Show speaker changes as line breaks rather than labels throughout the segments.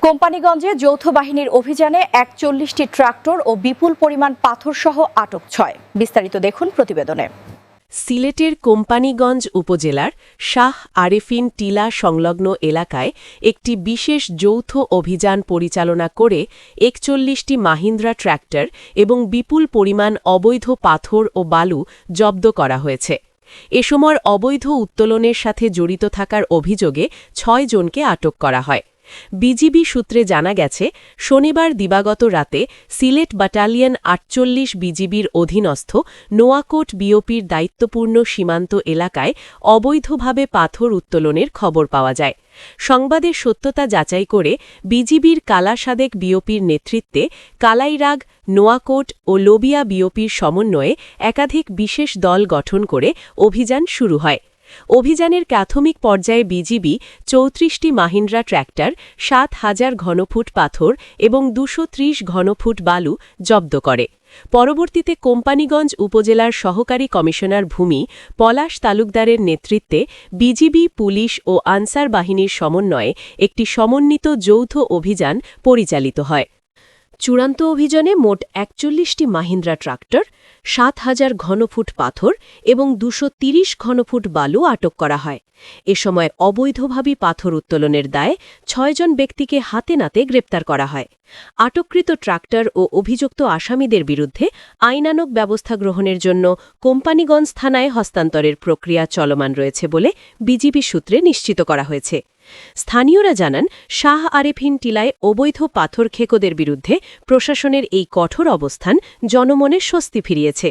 কোম্পানিগঞ্জে যৌথ বাহিনীর অভিযানে ৪১টি ট্রাক্টর ও বিপুল পরিমাণ পাথরসহ আটক ৬। বিস্তারিত দেখুন প্রতিবেদনে।
সিলেটের কোম্পানিগঞ্জ উপজেলার শাহ আরেফিন টিলা সংলগ্ন এলাকায় একটি বিশেষ যৌথ অভিযান পরিচালনা করে ৪১টি মাহিন্দ্রা ট্র্যাক্টর এবং বিপুল পরিমাণ অবৈধ পাথর ও বালু জব্দ করা হয়েছে। এ সময় অবৈধ উত্তোলনের সাথে জড়িত থাকার অভিযোগে ৬ জনকে আটক করা হয়। বিজিবি সূত্রে জানা গেছে, শনিবার দিবাগত রাতে সিলেট ব্যাটালিয়ন ৪৮ বিজিবির অধীনস্থ নোয়াকোট বিওপির দায়িত্বপূর্ণ সীমান্ত এলাকায় অবৈধভাবে পাথর উত্তোলনের খবর পাওয়া যায়। সংবাদের সত্যতা যাচাই করে বিজিবির কালাসাদেক বিওপির নেতৃত্বে কালাইরাগ, নোয়াকোট ও লোবিয়া বিওপির সমন্বয়ে একাধিক বিশেষ দল গঠন করে অভিযান শুরু হয়। অভিযানের প্রাথমিক পর্যায়ে বিজিবি ৩৪টি মাহিন্দ্রা ট্র্যাক্টর, ৭,০০০ ঘনফুট পাথর এবং ২৩০ ঘনফুট বালু জব্দ করে। পরবর্তীতে কোম্পানিগঞ্জ উপজেলার সহকারী কমিশনার ভূমি পলাশ তালুকদারের নেতৃত্বে বিজিবি, পুলিশ ও আনসার বাহিনীর সমন্বয়ে একটি সমন্বিত যৌথ অভিযান পরিচালিত হয়। চূড়ান্ত অভিযানে মোট ৪১টি মাহিন্দ্রা ট্রাক্টর, ৭,০০০ ঘনফুট পাথর এবং ২৩০ ঘনফুট বালু আটক করা হয়। এ সময় অবৈধভাবে পাথর উত্তোলনের দায়ে ৬ জন ব্যক্তিকে হাতে নাতে গ্রেপ্তার করা হয়। আটককৃত ট্রাক্টর ও অভিযুক্ত আসামিদের বিরুদ্ধে আইনানুগ ব্যবস্থা গ্রহণের জন্য কোম্পানিগঞ্জ থানায় হস্তান্তরের প্রক্রিয়া চলমান রয়েছে বলে বিজিবি সূত্রে নিশ্চিত করা হয়েছে। স্থানীয়রা জানান, শাহ আরেফিন টিলায় অবৈধ পাথর খেকোদের বিরুদ্ধে প্রশাসনের এই কঠোর অবস্থান জনমনে স্বস্তি ফিরিয়েছে।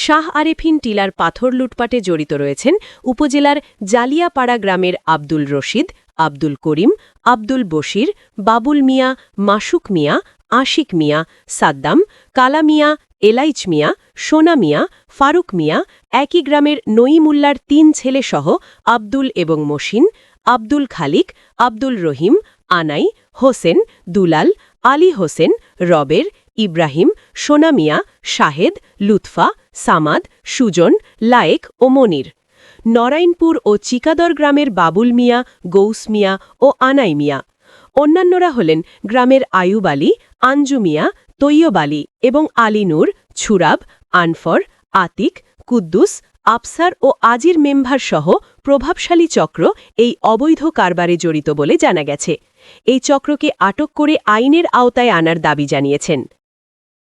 শাহ আরেফিন টিলার পাথর লুটপাটে জড়িত রয়েছেন উপজেলার জালিয়াপাড়া গ্রামের আব্দুল রশিদ, আব্দুল করিম, আব্দুল বশির, বাবুল মিয়া, মাসুক মিয়া, আশিক মিয়া, সাদ্দাম, কালা মিয়া, এলাইচ মিয়া, সোনা মিয়া, ফারুক মিয়া, একই গ্রামের নঈমুল্লার ৩ ছেলেসহ আব্দুল এবং মসিন, আব্দুল খালিক, আব্দুল রহিম, আনাই, হোসেন, দুলাল, আলী হোসেন, রবের, ইব্রাহিম, সোনা মিয়া, শাহেদ, লুৎফা, সামাদ, সুজন, লায়েক ও মনির। নরাইনপুর ও চিকাদর গ্রামের বাবুল মিয়া, গৌস মিয়া ও আনাই মিয়া। অন্যান্যরা হলেন গ্রামের আয়ুব আলী, আঞ্জু মিয়া, তৈয়ব আলী এবং আলী নূর, ছুরাব, আনফর, আতিক, কুদ্দুস, আফসার ও আজির মেম্বার সহ প্রভাবশালী চক্র এই অবৈধ কারবারে জড়িত বলে জানা গেছে। এই চক্রকে আটক করে আইনের আওতায় আনার দাবি জানিয়েছেন।